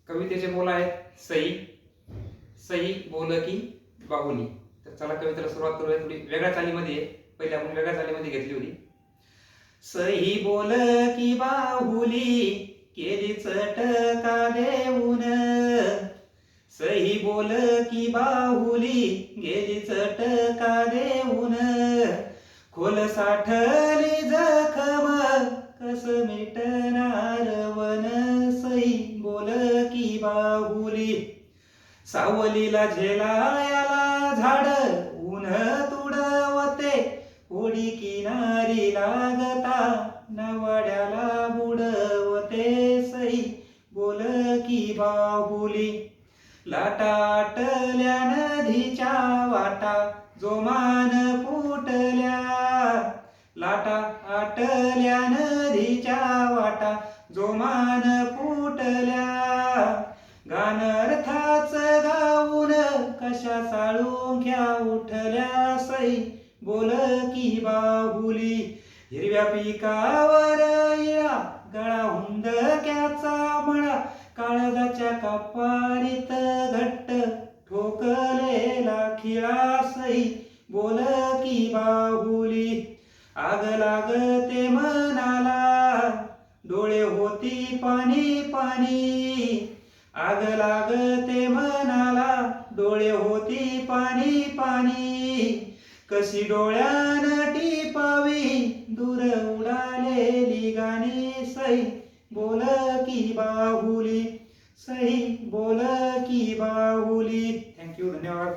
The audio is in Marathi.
कवितेचे बोल आहेत सई, सई बोल की बाहुली. तर चला कवितेला सुरुवात करूया. थोडी वेगळ्या चालीमध्ये आहे. पहिले आपण वेगळ्या चालीमध्ये घेतली होती. सई बोल की बाहुली केली चटका देऊन, सई बोल की बाहुली गेली चटका देऊन, खोल साठली जखम कस मिटणार वन, सई बोल की बाहुली. सावलीला झेलायाला झाड ऊन तुडवते, होडी किनारी लागता नवड्याला बुडवते, सई बोल की बाहुली. लाटा आटल्या नदीच्या वाटा जोमान फुटल्या, लाटा आटल्या नदीच्या वाटा जोमान फुटल्या, गान अर्थाच गाऊन कशा साळुंख्या उठल्या, सई बोल की बाहुली. हिरव्या पिकावर इळा गळा हुंदक्याचा मळा, काळजाच्या कपारीत घट्ट ठोकलेला खिळा, सई बोल की बाहुली. आग लागते मनाला डोळे होती पाणी पाणी, आग लागते मनाला डोळे होती पाणी पाणी, कशी डोळ्यान टिपावी दूर उडालेली गाणी, सई बोल की बाहुली, सई बोल की बाहुली. थँक्यू, धन्यवाद.